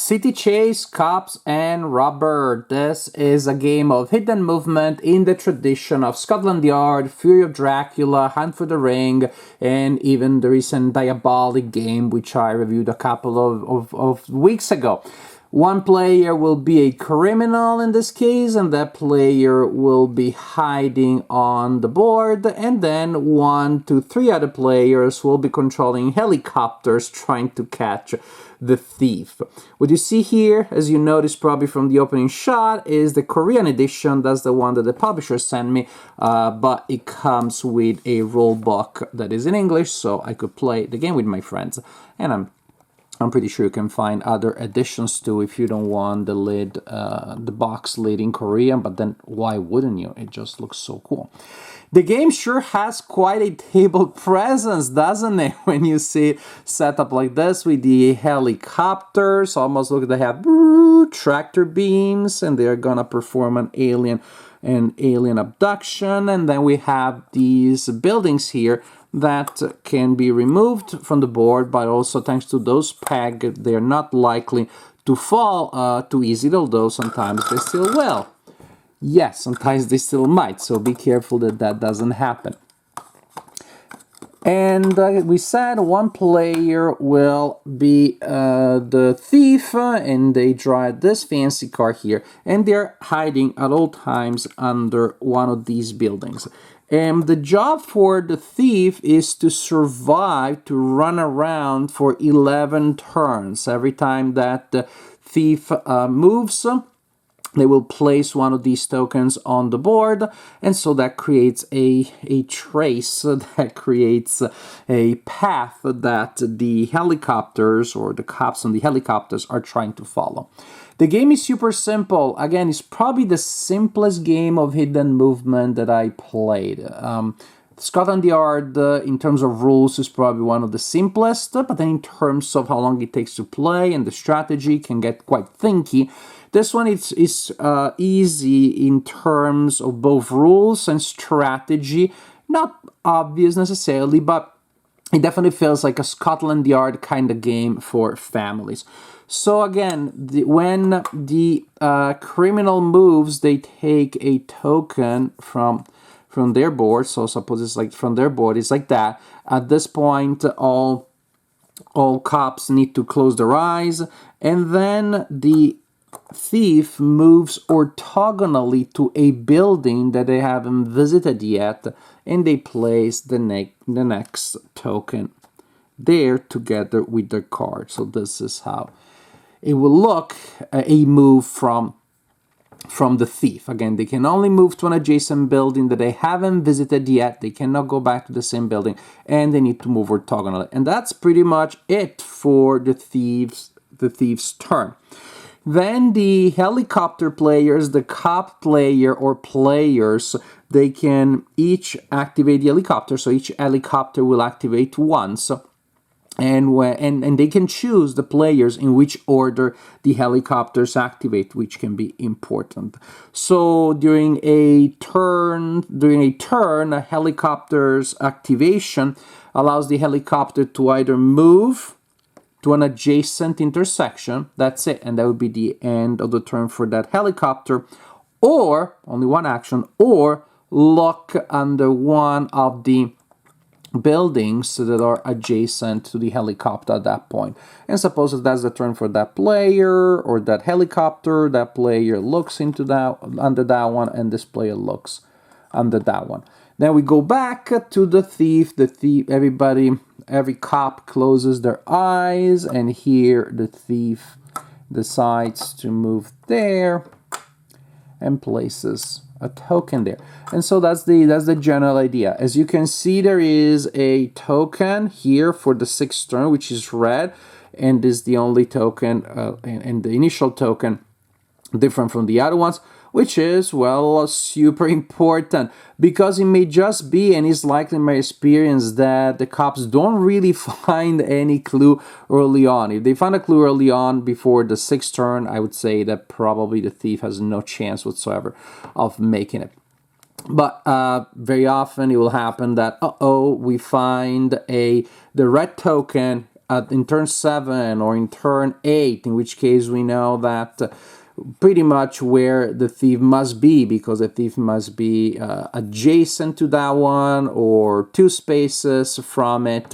City Chase, Cops, and Robber. This is a game of hidden movement in the tradition of Scotland Yard, Fury of Dracula, Hunt for the Ring, and even the recent Diabolic game, which I reviewed a couple of weeks ago. One player will be a criminal in this case, and that player will be hiding on the board, and then 1 to 3 other players will be controlling helicopters trying to catch the thief. What you see here, as you notice probably from the opening shot, is the Korean edition. That's the one that the publisher sent me, but it comes with a rule book that is in English, so I could play the game with my friends, and I'm pretty sure you can find other editions too if you don't want the box lid in Korean, but then why wouldn't you? It just looks so cool. The game sure has quite a table presence, doesn't it? When you see it set up like this with the helicopters, almost look like they have tractor beams, and they're gonna perform an alien abduction. And then we have these buildings here that can be removed from the board, but also thanks to those pegs, they're not likely to fall too easily, although sometimes they still will. Yes, sometimes they still might, so be careful that that doesn't happen. And we said one player will be the thief, and they drive this fancy car here, and they're hiding at all times under one of these buildings. And the job for the thief is to survive, to run around for 11 turns. Every time that the thief moves, they will place one of these tokens on the board, and so that creates a trace, that creates a path that the helicopters or the cops on the helicopters are trying to follow. The game is super simple. Again, it's probably the simplest game of hidden movement that I played. Scotland Yard, in terms of rules, is probably one of the simplest, but then in terms of how long it takes to play and the strategy can get quite thinky. This one is easy in terms of both rules and strategy. Not obvious necessarily, but it definitely feels like a Scotland Yard kind of game for families. So again, when the criminal moves, they take a token from their board. So suppose it's like from their board, it's like that. At this point, all cops need to close their eyes, and then the thief moves orthogonally to a building that they haven't visited yet, and they place the next token there together with their card. So this is how it will look, a move from the thief. Again, they can only move to an adjacent building that they haven't visited yet. They cannot go back to the same building, and they need to move orthogonally. And that's pretty much it for the thief's turn. Then the helicopter players, the cop player or players, they can each activate the helicopter. So each helicopter will activate once. And they can choose the players in which order the helicopters activate, which can be important. So during a turn, a helicopter's activation allows the helicopter to either move to an adjacent intersection, that's it, and that would be the end of the turn for that helicopter, or only one action, or look under one of the buildings that are adjacent to the helicopter at that point. And suppose that that's the turn for that player or that helicopter, that player looks into that under that one, and this player looks under that one. Then we go back to the thief. Every cop closes their eyes, and here the thief decides to move there and places a token there. And so that's the general idea. As you can see, there is a token here for the 6th turn, which is red, and is the only token and the initial token different from the other ones, which is, well, super important, because it may just be, and it's likely my experience, that the cops don't really find any clue early on. If they find a clue early on before the 6th turn, I would say that probably the thief has no chance whatsoever of making it. But very often it will happen that, we find the red token in turn 7 or in turn 8, in which case we know that pretty much where the thief must be, because the thief must be adjacent to that one or 2 spaces from it.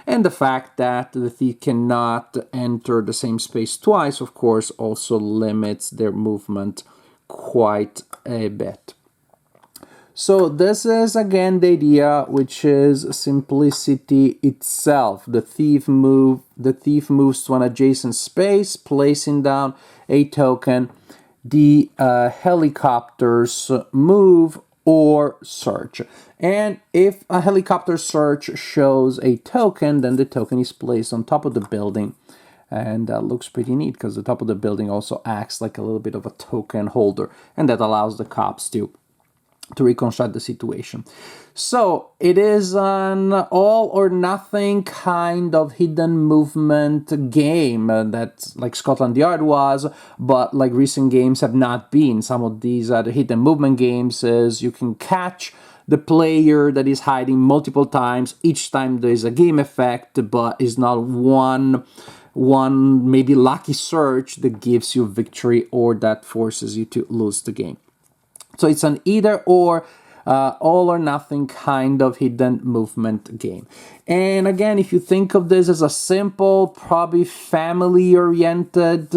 And the fact that the thief cannot enter the same space twice, of course, also limits their movement quite a bit. So this is again the idea, which is simplicity itself. The thief moves to an adjacent space, placing down a token. The helicopters move or search. And if a helicopter search shows a token, then the token is placed on top of the building. And that looks pretty neat, because the top of the building also acts like a little bit of a token holder, and that allows the cops to reconstruct the situation. So it is an all or nothing kind of hidden movement game that, like Scotland Yard was, but like recent games have not been. Some of these other hidden movement games is you can catch the player that is hiding multiple times. Each time there is a game effect, but it's not one maybe lucky search that gives you victory or that forces you to lose the game. So it's an either or, all or nothing kind of hidden movement game. And again, if you think of this as a simple, probably family-oriented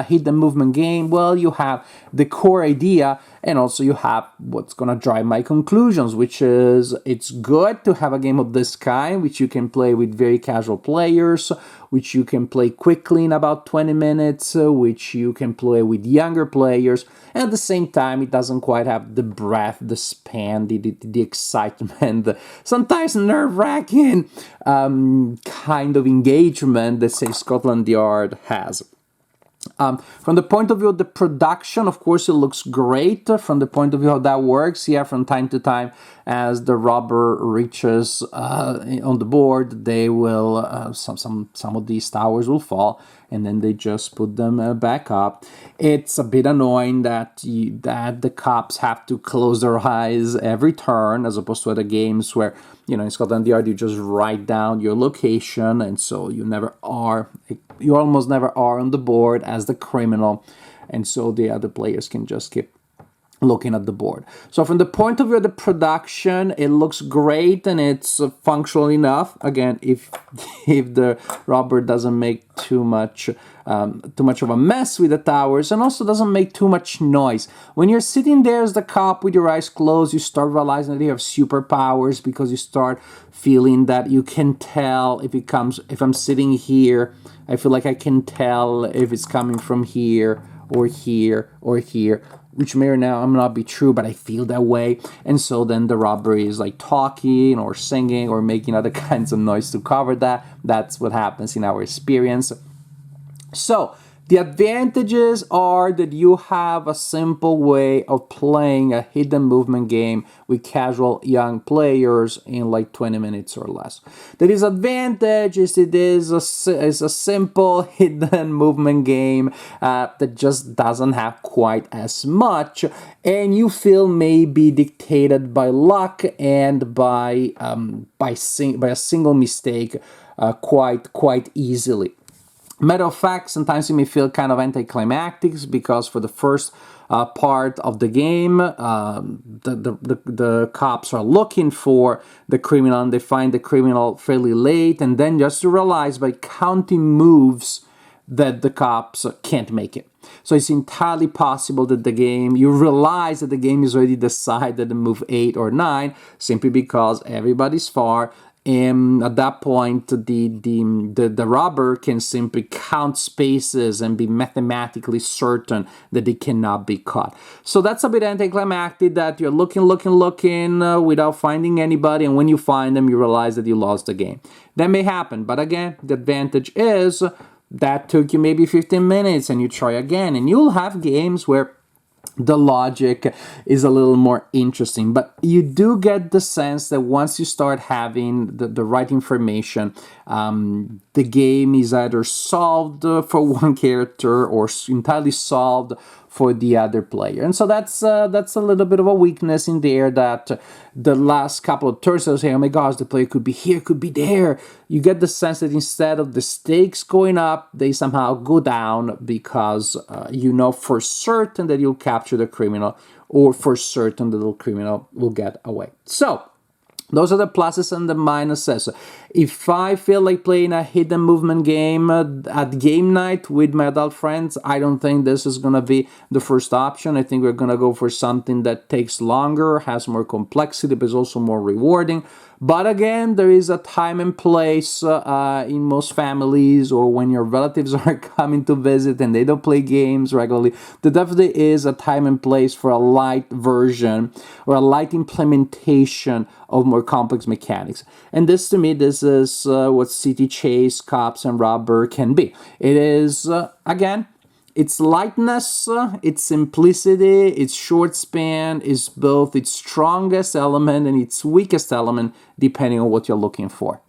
hidden movement game, well, you have the core idea, and also you have what's going to drive my conclusions, which is it's good to have a game of this kind, which you can play with very casual players, which you can play quickly in about 20 minutes, which you can play with younger players. And at the same time, it doesn't quite have the breadth, the span, the excitement, sometimes nerve-wracking kind of engagement that, say, Scotland Yard has. From the point of view of the production, of course, it looks great. From the point of view of how that works, yeah, from time to time, as the robber reaches on the board, they will some of these towers will fall, and then they just put them back up. It's a bit annoying that the cops have to close their eyes every turn, as opposed to other games where, you know, in Scotland Yard you just write down your location, and so you almost never are on the board as the criminal, and so the other players can just keep looking at the board. So from the point of view of the production, it looks great and it's functional enough. Again, if the robber doesn't make too much of a mess with the towers, and also doesn't make too much noise. When you're sitting there as the cop with your eyes closed, you start realizing that you have superpowers, because you start feeling that you can tell if I'm sitting here, I feel like I can tell if it's coming from here or here or here, which may or not be true, but I feel that way. And so then the robber is like talking or singing or making other kinds of noise to cover that. That's what happens in our experience. So the advantages are that you have a simple way of playing a hidden movement game with casual young players in like 20 minutes or less. The disadvantage is it is a simple hidden movement game that just doesn't have quite as much, and you feel maybe dictated by luck and by a single mistake quite easily. Matter of fact, sometimes you may feel kind of anticlimactic, because for the first part of the game, the cops are looking for the criminal, and they find the criminal fairly late, and then just to realize by counting moves that the cops can't make it. So it's entirely possible that you realize that the game is already decided in move 8 or 9, simply because everybody's far. And at that point, the robber can simply count spaces and be mathematically certain that it cannot be caught. So that's a bit anticlimactic, that you're looking without finding anybody, and when you find them, you realize that you lost the game. That may happen, but again, the advantage is that took you maybe 15 minutes, and you try again, and you'll have games where the logic is a little more interesting, but you do get the sense that once you start having the right information, the game is either solved for one character or entirely solved for the other player. And so that's a little bit of a weakness in there, that the last couple of turns I say, oh my gosh, the player could be here, could be there. You get the sense that instead of the stakes going up, they somehow go down, because you know for certain that you'll capture the criminal, or for certain the little criminal will get away. So those are the pluses and the minuses. If I feel like playing a hidden movement game at game night with my adult friends, I don't think this is going to be the first option. I think we're going to go for something that takes longer, has more complexity, but is also more rewarding. But again, there is a time and place in most families, or when your relatives are coming to visit and they don't play games regularly. There definitely is a time and place for a light version or a light implementation of more complex mechanics. And this, to me, this is what City Chase, Cops, and Robber can be. It is, again, its lightness, its simplicity, its short span is both its strongest element and its weakest element, depending on what you're looking for.